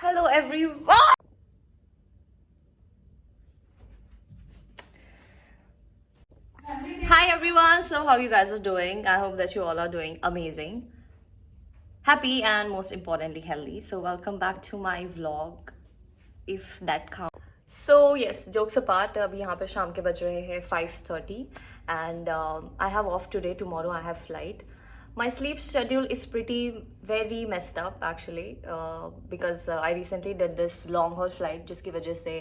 Hello everyone. Hi everyone. So how you guys are doing? I hope that you all are doing amazing, happy, and most importantly healthy. So welcome back to my vlog, if that counts. So yes, jokes apart. अभी यहाँ पे शाम के बज रहे हैं 5:30 and I have off today. Tomorrow I have flight. My sleep schedule is pretty very messed up actually because I recently did this long haul flight जिसकी वजह से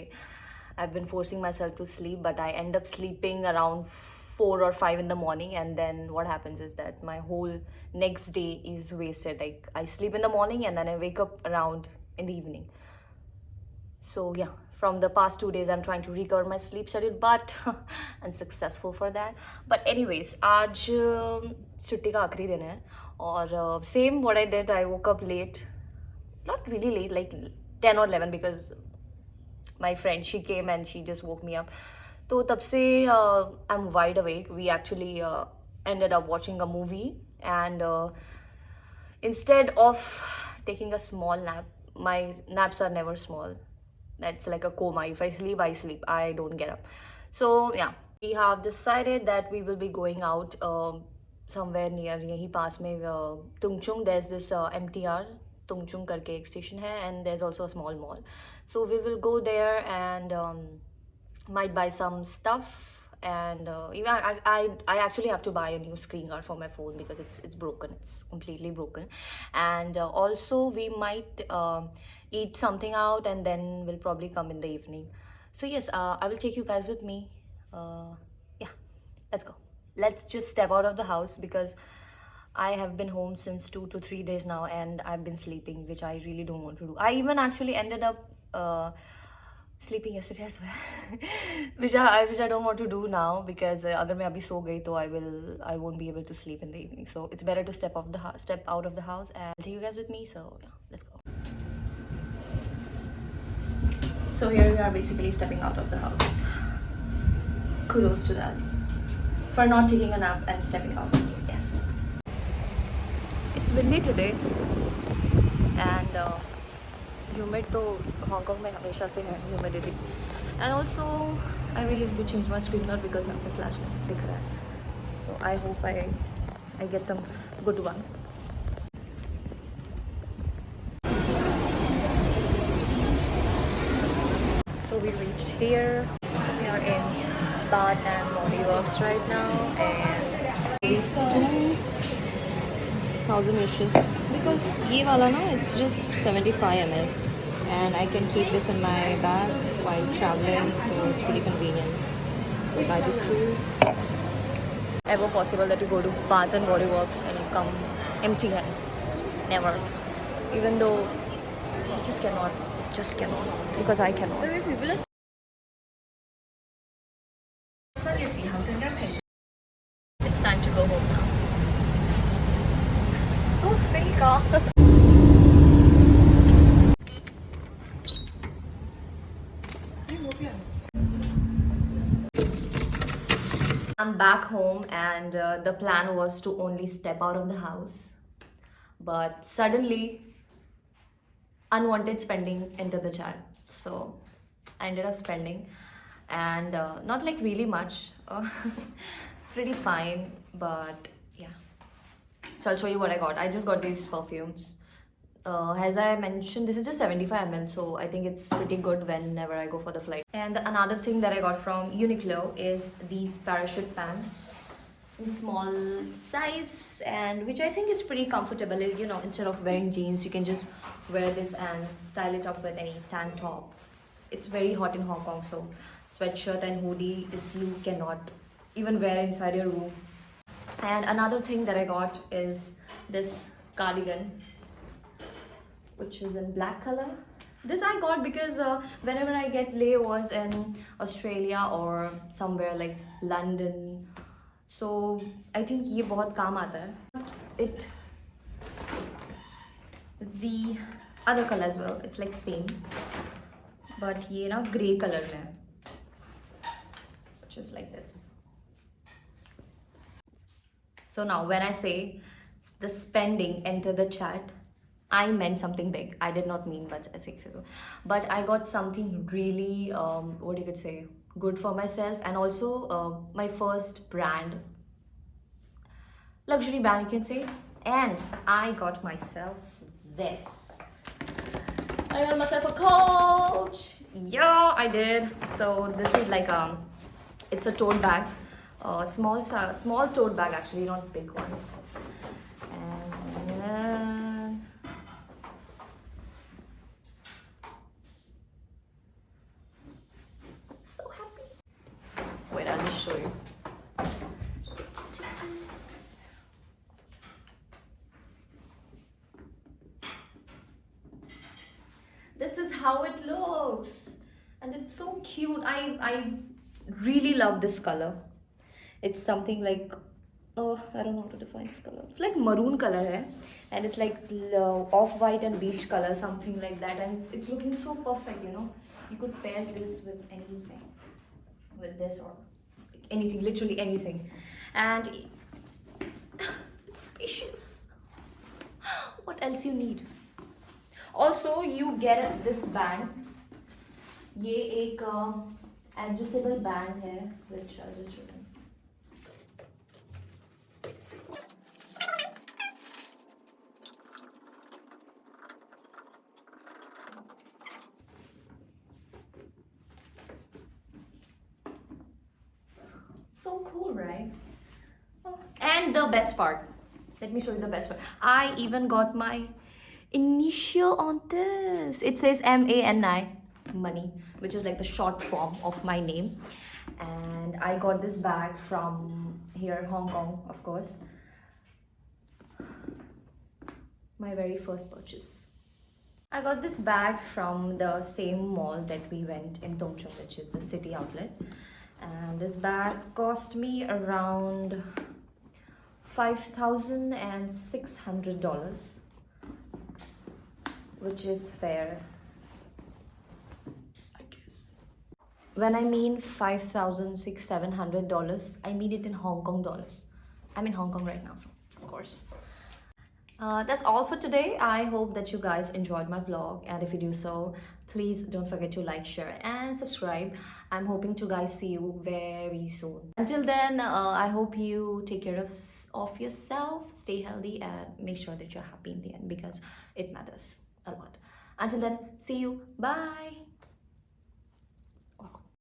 I've been forcing myself to sleep, but I end up sleeping around 4 or 5 in the morning, and then what happens is that my whole next day is wasted. Like I sleep in the morning and then I wake up around in the evening. So yeah, from the past 2 days I'm trying to recover my sleep schedule, but unsuccessful for that. But anyways, आज छुट्टी का आखिरी दिन है और same what I did, I woke up late, not really late, like 10 or 11 because my friend she came and she just woke me up. तो तब से I'm wide awake. We actually ended up watching a movie and instead of taking a small nap, my naps are never small. That's like a coma. If I sleep, I sleep. I don't get up. So yeah, we have decided that we will be going out somewhere near यहीं पास में Tungchung. There's this MTR Tungchung करके एक station है, and there's also a small mall. So we will go there and might buy some stuff. And even I actually have to buy a new screen guard for my phone because it's broken. It's completely broken. And also we might eat something out and then we'll probably come in the evening. So yes, I will take you guys with me. Yeah, let's go. Let's just step out of the house because I have been home since 2 to 3 days now and I've been sleeping, which I really don't want to do. I even actually ended up sleeping yesterday as well, which I don't want to do now because अगर मैं अभी सो गई तो I won't be able to sleep in the evening. So it's better to step out of the house and take you guys with me. So yeah, let's go. So here we are basically stepping out of the house. Kudos to that for not taking a nap and stepping out. Yes. It's windy today and humid तो Hong Kong में हमेशा से है humidity. And also I really need to change my screen guard because यहाँ पे flash नहीं दिख रहा है. So I hope I get some good one. So we reached here. So we are in Bath and Body Works right now and it's 2,000 wishes because ये वाला ना it's just 75 ml and I can keep this in my bag while traveling, so it's pretty convenient. So we buy this too. Ever possible that you go to Bath and Body Works and you come empty hand? Never. Even though you just cannot because I cannot. It's time to go home now. So fake, huh? I'm back home and the plan was to only step out of the house. But suddenly, unwanted spending entered the chat. So I ended up spending and not like really much. Pretty fine, but yeah. So I'll show you what I got. I just got these perfumes. As I mentioned, this is just 75 ml, so I think it's pretty good whenever I go for the flight. And another thing that I got from Uniqlo is these parachute pants in small size, and which I think is pretty comfortable. You know, instead of wearing jeans, you can just wear this and style it up with any tank top. It's very hot in Hong Kong, so sweatshirt and hoodie is you cannot even wear inside your room. And another thing that I got is this cardigan, which is in black color. This I got because whenever I get layovers in Australia or somewhere like London, so I think ये बहुत काम आता है. It the other color as well. It's like same, but ये ना grey color में है, which is like this. So now when I say the spending enter the chat, I meant something big. I did not mean much as but I got something really what you could say good for myself, and also my first brand, luxury brand you can say. And I got myself this. I got myself a coat. Yeah, I did. So this is like it's a tote bag, small tote bag actually, not big one. And then so happy. Wait, I'll just show you. This is how it looks, and it's so cute. I really love this color. It's something like, oh, I don't know how to define this color. It's like maroon color hai, and it's like off-white and beige color, something like that, and it's looking so perfect, you know. You could pair this with anything, with this or anything, literally anything. And it's spacious. What else you need? Also, you get this band. ये एक adjustable band है, which I'll just show you. So cool, right? Oh, and the best part, let me show you the best part. I even got my initial on this. It says MANI, money, which is like the short form of my name. And I got this bag from here, Hong Kong, of course. My very first purchase. I got this bag from the same mall that we went in Tung Chung, which is the city outlet. And this bag cost me around $5,600, which is fair, I guess. When I mean $5,600-$700, I mean it in Hong Kong dollars. I'm in Hong Kong right now, so of course. That's all for today. I hope that you guys enjoyed my vlog, and if you do so, please don't forget to like, share and subscribe. I'm hoping to guys see you very soon. Until then, I hope you take care of yourself, stay healthy, and make sure that you're happy in the end, because it matters a lot. Until then, see you. Bye.